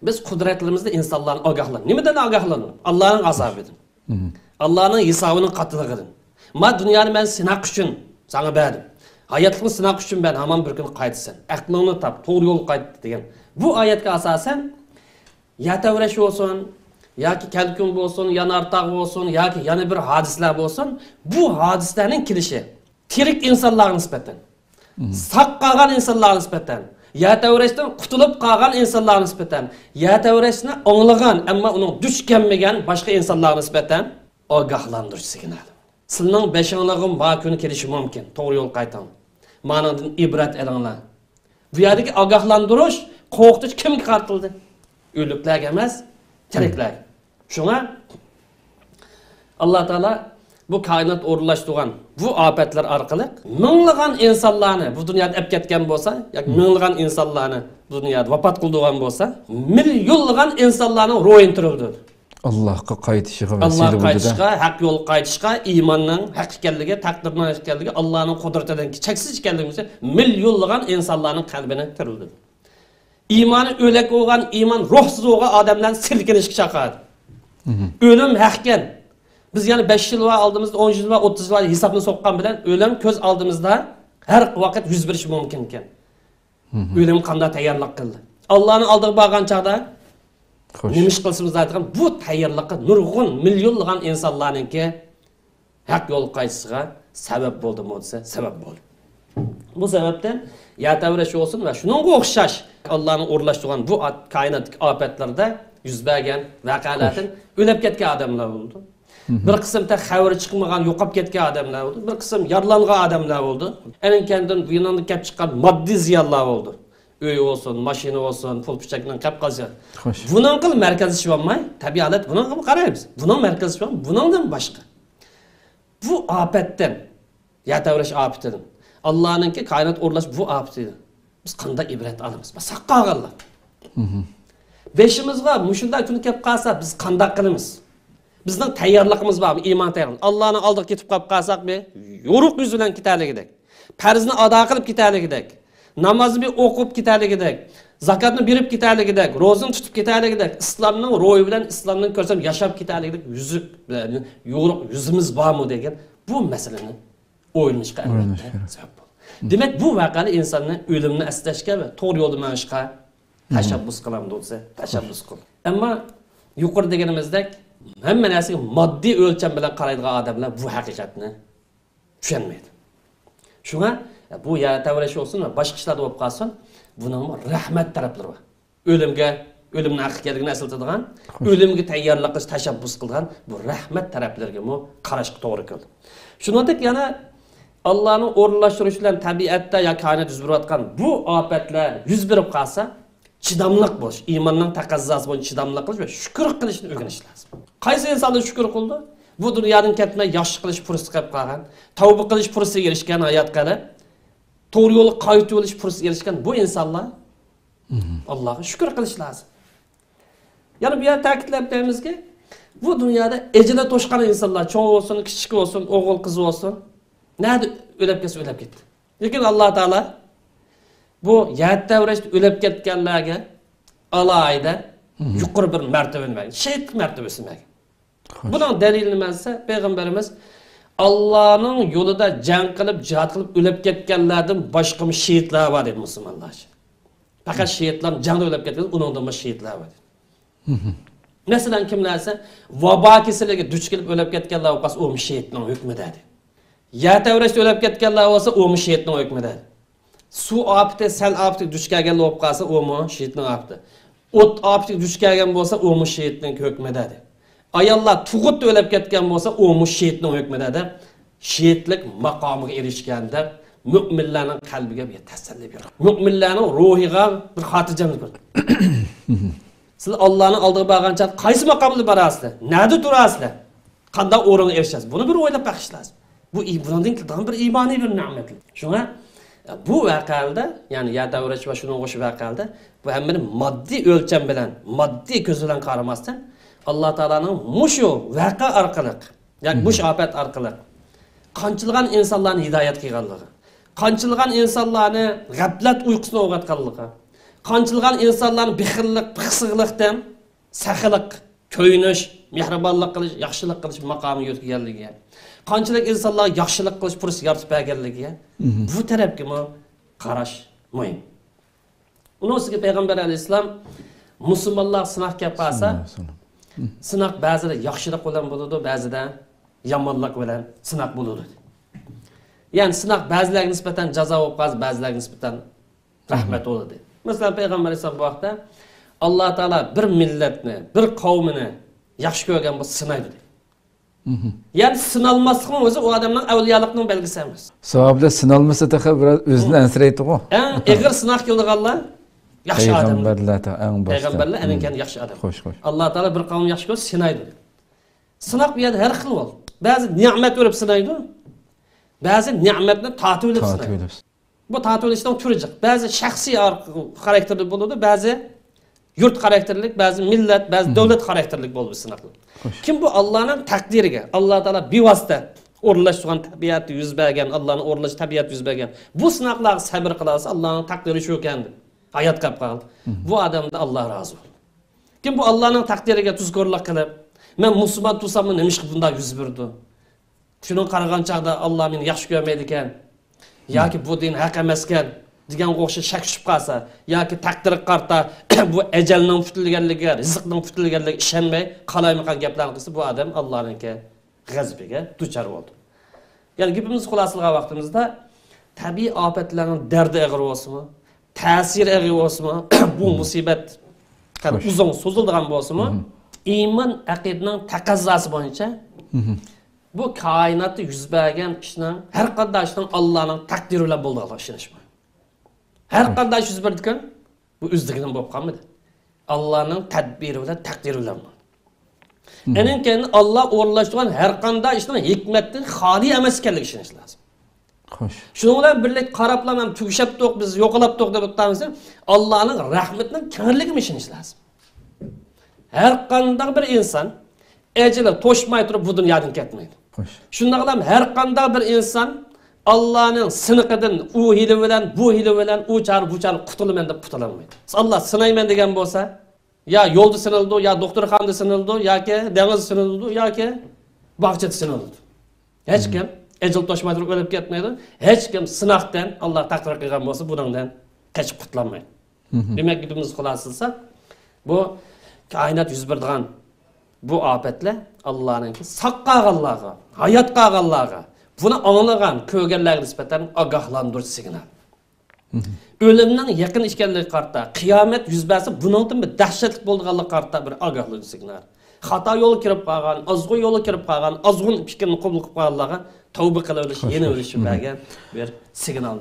Biz qudratlarimizda insonlarni ogohlan. Nimadan ogohlanib? Allohning azobidan. Allohning hisobining qatlig'idan. Ma dunyoni men sinaq uchun sana berdim. Hayotlikni sinaq uchun ben hamon bir kun qaytsan. Aqlingni tap, to'g'ri yo'l qayt degan. Bu oyatga asosan yatavrash bo'lsin, yoki kalkun bo'lsin, yanartaq bo'lsin, yoki yana bir hodisalar bo'lsin, bu hodisalarning kelishi tirik insonlarga nisbatan, saq qolgan insonlarga nisbatan, yatavrashdan qutulib qolgan insonlarga nisbatan, yatavrashni anglagan, ammo uning duch kelmagan boshqa insonlarga nisbatan ogohlantirish signali. Sizning beshinglig'im va kuni kelishi mumkin. To'g'ri yo'l qayting. Ma'nodan ibrat elinglar. Bu yerdagi ogohlantirish, qo'rqitish kimga qartildi? O'liklarga emas, tiriklar. Shunga Alloh taolo bu koinot o'rnashtirgan bu ofatlar orqali minglagan insonlarni bu dunyoda olib ketgan bo'lsa, yoki minglagan insonlarni bu dunyoda vafot qildirgan bo'lsa, millionlagan insonlarning ro'yin turibdi. Allohga qaytishga vasila bo'ldi. Qaytishga, haq yo'l qaytishga, iymonning haq ekanligi, taqdirning haq ekanligi, Allohning qudratidan cheksiz ekanligi millionlagan insonlarning qalbini tirildi. İmanı ölek olgan, iman ruhsuz olgan adamlarni silkinishga chaqiradi. Ölüm haqken. Biz yani 5 yıl var aldığımızda, 10 yıl var, 30 yıl var hesabını soqqan bilen ölüm köz aldığımızda her vakit yüz berishi mumkin ekan. Ölüm qanday tayyorlik qildi. Allohning oldiga borgan chaqda nima ish qilishimiz aytgan bu tayyorlikqa nurg'un millionlagan insonlarningki haq yo'l qaytishiga sabab bo'ldi desa, sabab bo'ldi. Bu sebepten yatavrash olsun ve shuningga o'xshash Allohning o'rlashtirgan bu koinot ofatlarda yuz bergan voqealardan o'lib ketgan odamlar bo'ldi. Bir qismda xabari chiqmagan, yo'qolib ketgan odamlar bo'ldi. Bir qism yaralangan odamlar bo'ldi. Enkendin bu yondan kelib chiqqan moddiy ziyonlar bo'ldi. Uy olsun, mashina olsun, pul pichakdan qilib qolsa. Buning qil markaziy bo'lmay, tabiat buning qilib qaraymiz. Buning markaziy bo'lmay, buningdan boshqa. Bu ofatdan, yatavrash ofatidan Allah'ınki kainat o'rlash bu ofati. Biz qanday ibrat olamiz? Biz saqqaqanlar. Beşimizga mushunday kun kelib qolsa biz qanday qilamiz? Bizning tayyorligimiz bormi? Iymon tayyorlik. Allohning oldiga ketib qolib qolsak be, yo'ruq yuz bilan ketarligidek. Farzni ado qilib ketarligidek. Namozni o'qib ketarligidek. Zakatni berib ketarligidek, ro'zani tutib ketarligidek, islomning ro'yi bilan islomning ko'rsam yashab ketarligidek yuzuk bilan yo'ruq yuzimiz bormi degan bu masalani o'ylashga sabab bo'ldi. Demak bu voqeani insonni o'limni aslashga va to'g'ri yo'lda manishga tashabbus qilamiz desa, tashabbus qil. Ammo yuqori deganimizdek hamma narsaga moddiy o'lcham bilan qaraydigan odamlar bu haqiqatni tushunmaydi. Shunga bu yatavrash olsun va boshqa ishlar bo'lib qolsin, buning rahmat taraflari bor. O'limni haqiqatligini eslatadigan, o'limga tayyorlik qilish tashabbus qilgan bu rahmat taraflariga mu qarashga to'g'ri keldi. Shuningdek yana Allohning o'rnashtirishi bilan tabiatda yoki koinot yuz berayotgan bu ofatlar yuz berib qolsa, chidamliq bo'lish, iymonning taqozosi bo'yicha chidamliq qilish va shukr qilishni o'rganish lazim. Qaysi insonlar shukr qildi? Bu dunyodan ketmay yaxshi qilish fursati qilib qolgan, tavba qilish fursatiga erishgan hayotga to'g'ri yo'lga qaytib olish fursatiga erishgan bu insonlar Allohga shukr qilish lazım. Yani bu yer ta'kidlab o'tamizki, bu dunyoda ejila to'shqan insonlar, cho'ng olsun, kichik olsun, o'g'il qiz olsun, nerede o'lib ketsa o'lib ketdi. Lekin Alloh taolo bu yatavrashda o'lib ketganlarga alohida yuqori bir martabani bergan, shahid martabasini bergan. Buning dalili nima desa, payg'ambarimiz Allohning yo'lida jang qilib, jihad qilib o'lib ketganlardan boshqa shahidlar bor dedi musulmonlar. Faqat shahidlar jangda o'lib ketgan, uningdan boshqa shahidlar bor dedi. Masalan kimlarsa vabo kasalligiga duch kelib o'lib ketganlar bo'lsa, u shahidning hukmida dedi. Yatavrashda o'lib ketganlar bo'lsa, u shahidning hukmida dedi. Suv ofati, sel ofati duch kelgan bo'lib qolsa, u shahidning ofati. O't ofati duch kelgan bo'lsa, u shahidning hukmida dedi. Ayollar tug'ut o'lib ketgan bo'lsa, u shahidning hukmida dedi. Shahidlik maqomiga erishganda mu'minlarning qalbiga bir tasalli beradi. Mu'minlarning ruhiga bir xotirjamlik beradi. Siz Allohning oldiga borgancha qaysi maqomda borasizlar? Nada turasizlar? Qanday o'ringa erishasiz? Buni bir o'ylab baqish lazım. Bu bundan bir iymoniy bir ne'mat. Shunga bu voqeada, ya'ni yatavrash va shunga o'xshash voqeada bu hammaning moddiy o'lcham bilan, moddiy ko'z bilan qaramasdan Alloh taolaning mushu voqea orqali, ya'ni mush ofat orqali qanchilgan insonlarni hidoyat qilganligi, qanchilgan insonlarni g'aflat uyqusini o'g'atganligi, qanchilgan insonlarni bixillik, piqsiqlikdan saxilik, ko'yinish, mehribonlik qilish, yaxshilik qilish maqomi yetganligiga, qanchalik insonlar yaxshilik qilish fursat yaratib berganligiga, bu tarafga qarash muhim. Uning ustiga payg'ambar alayhisalom musulmonlar sinoq kelib qolsa, sinoq ba'zida yaxshilik bilan bo'ladi, ba'zida yomonlik bilan sinoq bo'ladi. Ya'ni sinoq ba'zilarga nisbatan jazo bo'lib qolsa, ba'zilarga nisbatan rahmat bo'ladi. Masalan, payg'ambar alayhisalom bu vaqtda Alloh taolo bir millatni, bir qavmini yaxshi ko'rgan bo'lsa sinaydi. Ya'ni sinalmaslikning o'zi u odamning avliyolikning belgisi emas. Sahobalar sinalmasa da biraz o'zini ansiraydi-ku. Eng ig'ir sinoq yo'lganlar yaxshi odamlar. Payg'ambarlar anikan yaxshi odam. Xo'sh. Alloh taolo bir qavm yaxshi ko'rsa sinaydi. Sinoq bu yerda har xil bo'l. Ba'zi ne'mat o'rib sinaydi. Ba'zi ne'matni tatib olib sinaydi. Bu tatib olishdan turi jiq. Ba'zi shaxsiy xarakterli bo'ladi, ba'zi yurt xarakterlik, ba'zi millat, ba'zi davlat xarakterlik bo'lib sinoqlar. Kim bu Allohning taqdiriga, Alloh taolo bevosita o'rlashgan tabiatni yuz bergan, Allohning o'rlash tabiati yuz bergan. Bu sinoqlarga sabr qilsa, Allohning taqdiri shu ekandi. Hayot qilib qoldi. Bu odamdan Alloh rozi bo'ldi. Kim bu Allohning taqdiriga tuzkorlik qilib, men musulmon bo'lsam nima ish bunday yuz berdi? Shuni qaragan chaqda Alloh meni yaxshi ko'rmaydi ekan, yoki bu din haq emas ekan degan o'xshash shak tushib qolsa, yoki taqdirga qarta bu ajalning tutilganligiga, rizqning tutilganligiga ishonmay qalaymiqan gaplarni qilsa, bu odam Allohning g'azabiga duchor bo'ldi. Ya'ni gapimiz xulosalagan vaqtimizda tabiiy ofatlarning dardi og'ir bo'lsin-mi, ta'sir og'ir bo'lsin-mi, bu musibat uzun so'ziladigan bo'lsin-mi, iymon aqidaning taqozosi bo'yicha bu koinotda yuz bergan ishning har qanday ishning Allohning taqdiri bilan bo'lganligiga ishonish. Har qanday ish yuz berdikan, bu o'zligidan bo'lib qolmadi. Allohning tadbiri bilan taqdiri bilan. Enin keyin Alloh o'rlashtirgan har qanday ishning hikmatdan xoli emas ekanligiga ishonish lozim. Xo'sh. Shuning bilan birlik qarablam ham tugishab to'q biz yo'qolab to'q deb o'tamiz. Allohning rahmatining kengligiga ishonish lozim. Har qanday bir inson ejeli to'shmay turib bu dunyodan ketmaydi. Xo'sh. Shunday qilib har qanday bir inson Allah'ın sınıqıdan u hili bilan, bu hili bilan, u çar bu çar qutulaman deb qutulamaydi. Allah sınayman degan bo'lsa, ya yo'lda sinildi, ya doktorxonada sinildi, yoki dengiz sinildi, yoki bog'chada sinildi. Hech kim ejil toshmay turib o'lib ketmaydi. Hech kim sinoqdan Alloh taqdir qilgan bo'lsa, bundan qochib qutulmaydi. Demak, gapimiz xulosalasa, bu koinot yuz beradigan bu ofatlar Allohning saqqa hayot qolganlarga buni anglagan ko'rganlarga nisbatan ogohlantirish signal. O'limning yaqin ekanligi qarta, qiyomat yuz bersa, buningdan bir dahshatli bo'lganligi qarta bir ogohlantirish signal. Xato yo'lga kirib qolgan, ozg'un yo'lga kirib qolgan, ozg'un fikrni qabul qilib qolganlarga tavba qila olish, yana o'lish bergan bir signal.